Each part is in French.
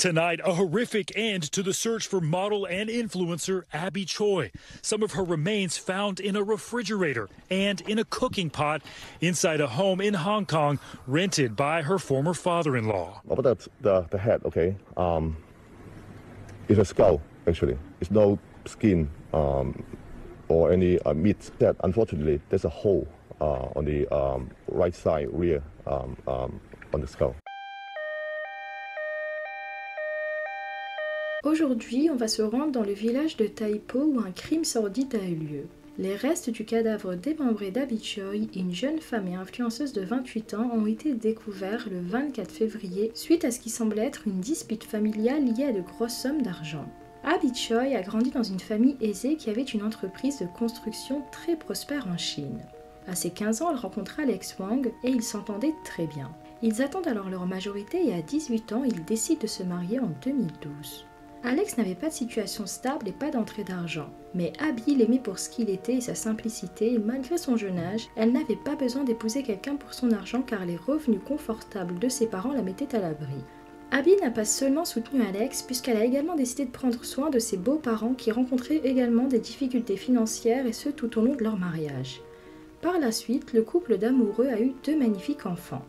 Tonight, a horrific end to the search for model and influencer Abby Choi. Some of her remains found in a refrigerator and in a cooking pot inside a home in Hong Kong rented by her former father-in-law. About the head, okay, it's a skull, actually. It's no skin or any meat. That unfortunately, there's a hole on the right side rear on the skull. Aujourd'hui, on va se rendre dans le village de Tai Po où un crime sordide a eu lieu. Les restes du cadavre démembré d'Abby Choi, une jeune femme et influenceuse de 28 ans, ont été découverts le 24 février suite à ce qui semble être une dispute familiale liée à de grosses sommes d'argent. Abby Choi a grandi dans une famille aisée qui avait une entreprise de construction très prospère en Chine. À ses 15 ans, elle rencontra Alex Wang et ils s'entendaient très bien. Ils attendent alors leur majorité et à 18 ans, ils décident de se marier en 2012. Alex n'avait pas de situation stable et pas d'entrée d'argent. Mais Abby l'aimait pour ce qu'il était et sa simplicité, et malgré son jeune âge, elle n'avait pas besoin d'épouser quelqu'un pour son argent car les revenus confortables de ses parents la mettaient à l'abri. Abby n'a pas seulement soutenu Alex puisqu'elle a également décidé de prendre soin de ses beaux-parents qui rencontraient également des difficultés financières et ce tout au long de leur mariage. Par la suite, le couple d'amoureux a eu 2 magnifiques enfants.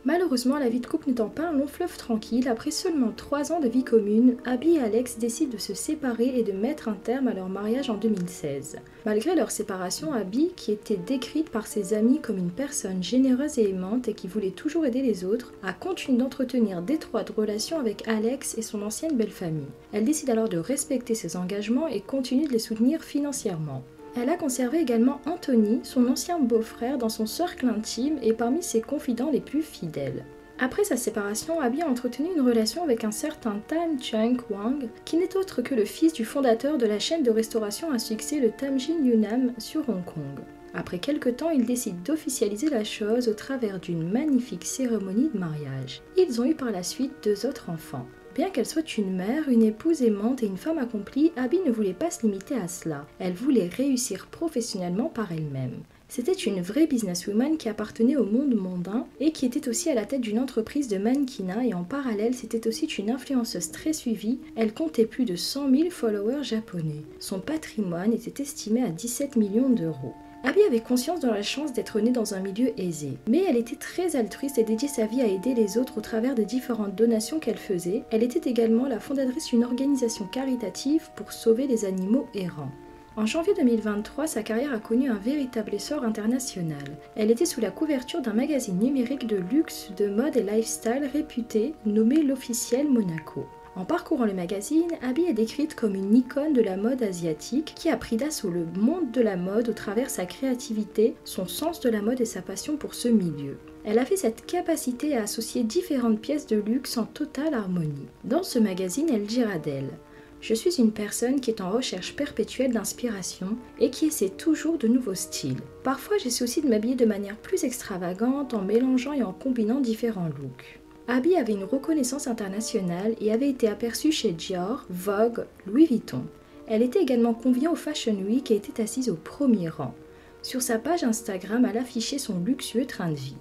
Malheureusement, la vie de couple n'étant pas un long fleuve tranquille, après seulement 3 ans de vie commune, Abby et Alex décident de se séparer et de mettre un terme à leur mariage en 2016. Malgré leur séparation, Abby, qui était décrite par ses amis comme une personne généreuse et aimante et qui voulait toujours aider les autres, a continué d'entretenir d'étroites relations avec Alex et son ancienne belle-famille. Elle décide alors de respecter ses engagements et continue de les soutenir financièrement. Elle a conservé également Anthony, son ancien beau-frère, dans son cercle intime et parmi ses confidents les plus fidèles. Après sa séparation, Abby a entretenu une relation avec un certain Tan Chung Wang, qui n'est autre que le fils du fondateur de la chaîne de restauration à succès le Tamjin Yunnan sur Hong Kong. Après quelques temps, ils décident d'officialiser la chose au travers d'une magnifique cérémonie de mariage. Ils ont eu par la suite 2 autres enfants. Bien qu'elle soit une mère, une épouse aimante et une femme accomplie, Abby ne voulait pas se limiter à cela. Elle voulait réussir professionnellement par elle-même. C'était une vraie businesswoman qui appartenait au monde mondain et qui était aussi à la tête d'une entreprise de mannequinat et en parallèle c'était aussi une influenceuse très suivie. Elle comptait plus de 100 000 followers japonais. Son patrimoine était estimé à 17 millions d'euros. Abby avait conscience de la chance d'être née dans un milieu aisé, mais elle était très altruiste et dédiait sa vie à aider les autres au travers des différentes donations qu'elle faisait. Elle était également la fondatrice d'une organisation caritative pour sauver les animaux errants. En janvier 2023, sa carrière a connu un véritable essor international. Elle était sous la couverture d'un magazine numérique de luxe, de mode et lifestyle réputé, nommé l'Officiel Monaco. En parcourant le magazine, Abby est décrite comme une icône de la mode asiatique qui a pris d'assaut le monde de la mode au travers sa créativité, son sens de la mode et sa passion pour ce milieu. Elle avait cette capacité à associer différentes pièces de luxe en totale harmonie. Dans ce magazine, elle dira d'elle « Je suis une personne qui est en recherche perpétuelle d'inspiration et qui essaie toujours de nouveaux styles. Parfois, j'essaie aussi de m'habiller de manière plus extravagante en mélangeant et en combinant différents looks. » Abby avait une reconnaissance internationale et avait été aperçue chez Dior, Vogue, Louis Vuitton. Elle était également conviée au Fashion Week et était assise au premier rang. Sur sa page Instagram, elle affichait son luxueux train de vie.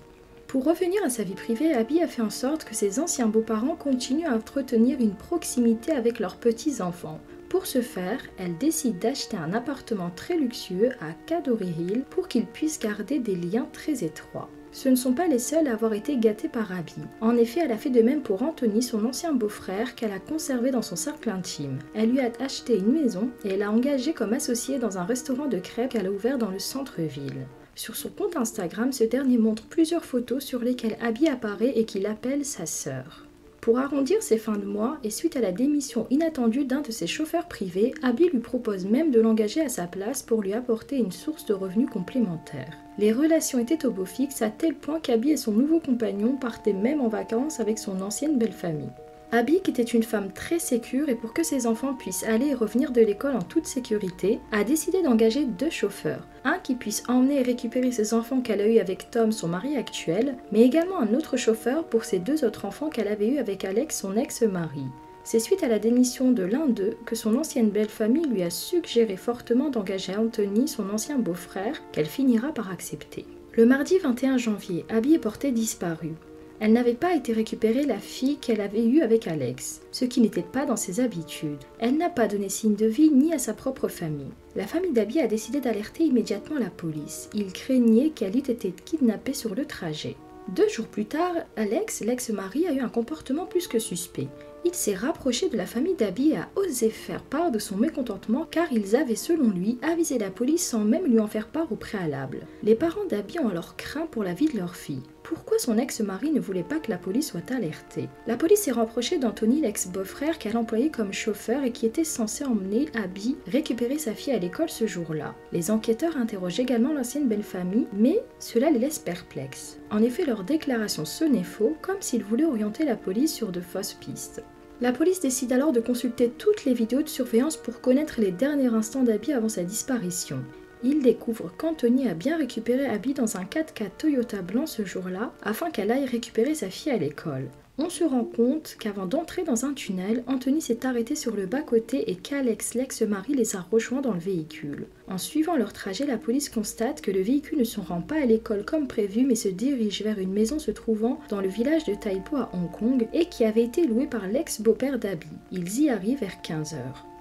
Pour revenir à sa vie privée, Abby a fait en sorte que ses anciens beaux-parents continuent à entretenir une proximité avec leurs petits-enfants. Pour ce faire, elle décide d'acheter un appartement très luxueux à Kadoorie Hill pour qu'ils puissent garder des liens très étroits. Ce ne sont pas les seuls à avoir été gâtés par Abby. En effet, elle a fait de même pour Anthony, son ancien beau-frère, qu'elle a conservé dans son cercle intime. Elle lui a acheté une maison et elle l'a engagé comme associé dans un restaurant de crêpes qu'elle a ouvert dans le centre-ville. Sur son compte Instagram, ce dernier montre plusieurs photos sur lesquelles Abby apparaît et qu'il appelle sa sœur. Pour arrondir ses fins de mois et suite à la démission inattendue d'un de ses chauffeurs privés, Abby lui propose même de l'engager à sa place pour lui apporter une source de revenus complémentaire. Les relations étaient au beau fixe à tel point qu'Abby et son nouveau compagnon partaient même en vacances avec son ancienne belle-famille. Abby, qui était une femme très sécure et pour que ses enfants puissent aller et revenir de l'école en toute sécurité, a décidé d'engager 2 chauffeurs. Un qui puisse emmener et récupérer ses enfants qu'elle a eus avec Tom, son mari actuel, mais également un autre chauffeur pour ses 2 autres enfants qu'elle avait eus avec Alex, son ex-mari. C'est suite à la démission de l'un d'eux que son ancienne belle-famille lui a suggéré fortement d'engager Anthony, son ancien beau-frère, qu'elle finira par accepter. Le mardi 21 janvier, Abby est portée disparue. Elle n'avait pas été récupérer la fille qu'elle avait eue avec Alex, ce qui n'était pas dans ses habitudes. Elle n'a pas donné signe de vie ni à sa propre famille. La famille d'Abby a décidé d'alerter immédiatement la police. Ils craignaient qu'elle ait été kidnappée sur le trajet. 2 jours plus tard, Alex, l'ex-mari, a eu un comportement plus que suspect. Il s'est rapproché de la famille d'Abby et a osé faire part de son mécontentement car ils avaient, selon lui, avisé la police sans même lui en faire part au préalable. Les parents d'Abby ont alors craint pour la vie de leur fille. Pourquoi son ex-mari ne voulait pas que la police soit alertée? La police s'est rapprochée d'Anthony, l'ex-beau-frère qu'elle employait comme chauffeur et qui était censé emmener Abby récupérer sa fille à l'école ce jour-là. Les enquêteurs interrogent également l'ancienne belle-famille, mais cela les laisse perplexes. En effet, leurs déclarations sonnaient faux, comme s'ils voulaient orienter la police sur de fausses pistes. La police décide alors de consulter toutes les vidéos de surveillance pour connaître les derniers instants d'Abby avant sa disparition. Ils découvrent qu'Anthony a bien récupéré Abby dans un 4x4 Toyota blanc ce jour-là afin qu'elle aille récupérer sa fille à l'école. On se rend compte qu'avant d'entrer dans un tunnel, Anthony s'est arrêté sur le bas-côté et qu'Alex, l'ex-mari, les a rejoints dans le véhicule. En suivant leur trajet, la police constate que le véhicule ne se rend pas à l'école comme prévu mais se dirige vers une maison se trouvant dans le village de Tai Po à Hong Kong et qui avait été louée par l'ex-beau-père d'Abby. Ils y arrivent vers 15 h.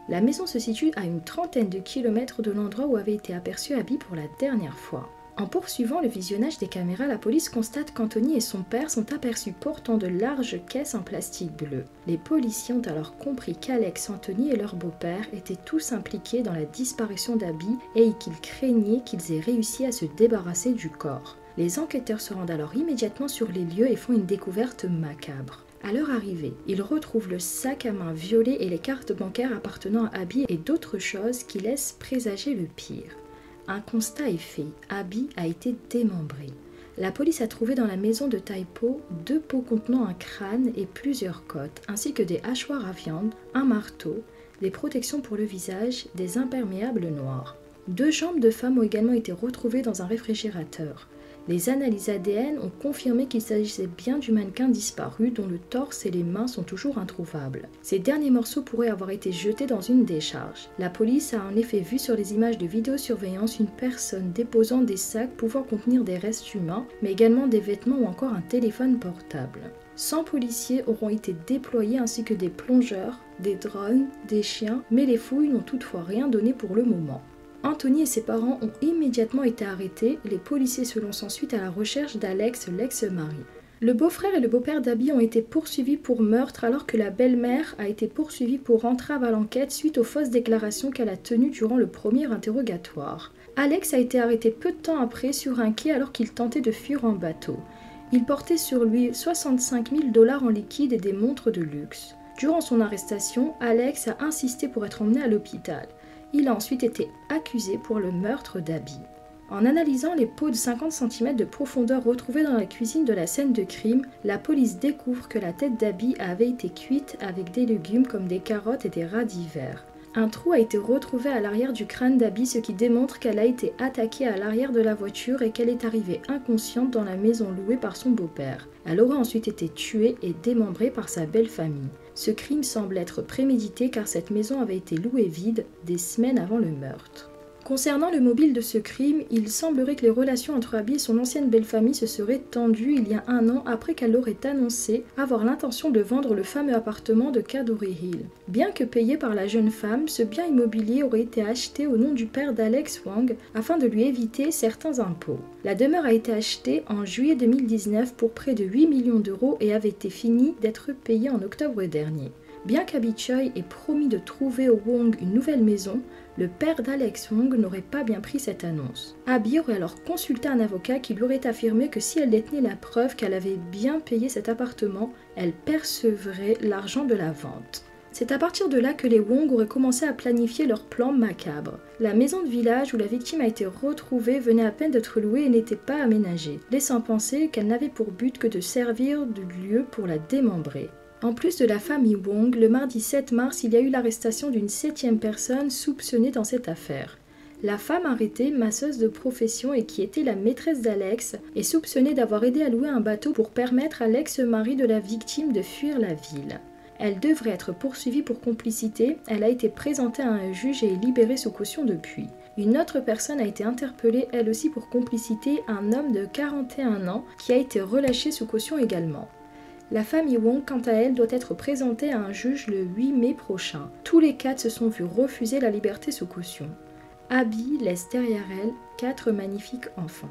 La maison se situe à une trentaine de kilomètres de l'endroit où avait été aperçue Abby pour la dernière fois. En poursuivant le visionnage des caméras, la police constate qu'Anthony et son père sont aperçus portant de larges caisses en plastique bleu. Les policiers ont alors compris qu'Alex, Anthony et leur beau-père étaient tous impliqués dans la disparition d'Abby et qu'ils craignaient qu'ils aient réussi à se débarrasser du corps. Les enquêteurs se rendent alors immédiatement sur les lieux et font une découverte macabre. À leur arrivée, ils retrouvent le sac à main violet et les cartes bancaires appartenant à Abby et d'autres choses qui laissent présager le pire. Un constat est fait, Abby a été démembrée. La police a trouvé dans la maison de Tai Po 2 pots contenant un crâne et plusieurs côtes, ainsi que des hachoirs à viande, un marteau, des protections pour le visage, des imperméables noirs. 2 jambes de femmes ont également été retrouvées dans un réfrigérateur. Les analyses ADN ont confirmé qu'il s'agissait bien du mannequin disparu dont le torse et les mains sont toujours introuvables. Ces derniers morceaux pourraient avoir été jetés dans une décharge. La police a en effet vu sur les images de vidéosurveillance une personne déposant des sacs pouvant contenir des restes humains, mais également des vêtements ou encore un téléphone portable. 100 policiers auront été déployés ainsi que des plongeurs, des drones, des chiens, mais les fouilles n'ont toutefois rien donné pour le moment. Anthony et ses parents ont immédiatement été arrêtés, les policiers se lancent ensuite à la recherche d'Alex, l'ex-mari. Le beau-frère et le beau-père d'Abby ont été poursuivis pour meurtre alors que la belle-mère a été poursuivie pour entrave à l'enquête suite aux fausses déclarations qu'elle a tenues durant le premier interrogatoire. Alex a été arrêté peu de temps après sur un quai alors qu'il tentait de fuir en bateau. Il portait sur lui 65 000 $ en liquide et des montres de luxe. Durant son arrestation, Alex a insisté pour être emmené à l'hôpital. Il a ensuite été accusé pour le meurtre d'Abby. En analysant les pots de 50 cm de profondeur retrouvés dans la cuisine de la scène de crime, la police découvre que la tête d'Abby avait été cuite avec des légumes comme des carottes et des radis verts. Un trou a été retrouvé à l'arrière du crâne d'Abby, ce qui démontre qu'elle a été attaquée à l'arrière de la voiture et qu'elle est arrivée inconsciente dans la maison louée par son beau-père. Elle aurait ensuite été tuée et démembrée par sa belle famille. Ce crime semble être prémédité car cette maison avait été louée vide des semaines avant le meurtre. Concernant le mobile de ce crime, il semblerait que les relations entre Abby et son ancienne belle-famille se seraient tendues il y a 1 an après qu'elle aurait annoncé avoir l'intention de vendre le fameux appartement de Cadbury Hill. Bien que payé par la jeune femme, ce bien immobilier aurait été acheté au nom du père d'Alex Wang afin de lui éviter certains impôts. La demeure a été achetée en juillet 2019 pour près de 8 millions € et avait été finie d'être payée en octobre dernier. Bien qu'Abby Choi ait promis de trouver au Wong une nouvelle maison, le père d'Alex Wong n'aurait pas bien pris cette annonce. Abby aurait alors consulté un avocat qui lui aurait affirmé que si elle détenait la preuve qu'elle avait bien payé cet appartement, elle percevrait l'argent de la vente. C'est à partir de là que les Wong auraient commencé à planifier leur plan macabre. La maison de village où la victime a été retrouvée venait à peine d'être louée et n'était pas aménagée, laissant penser qu'elle n'avait pour but que de servir de lieu pour la démembrer. En plus de la famille Wong, le mardi 7 mars, il y a eu l'arrestation d'une 7e personne soupçonnée dans cette affaire. La femme arrêtée, masseuse de profession et qui était la maîtresse d'Alex, est soupçonnée d'avoir aidé à louer un bateau pour permettre à l'ex-mari de la victime de fuir la ville. Elle devrait être poursuivie pour complicité. Elle a été présentée à un juge et est libérée sous caution depuis. Une autre personne a été interpellée, elle aussi pour complicité, un homme de 41 ans qui a été relâché sous caution également. La famille Wong, quant à elle, doit être présentée à un juge le 8 mai prochain. Tous les 4 se sont vus refuser la liberté sous caution. Abby laisse derrière elle 4 magnifiques enfants.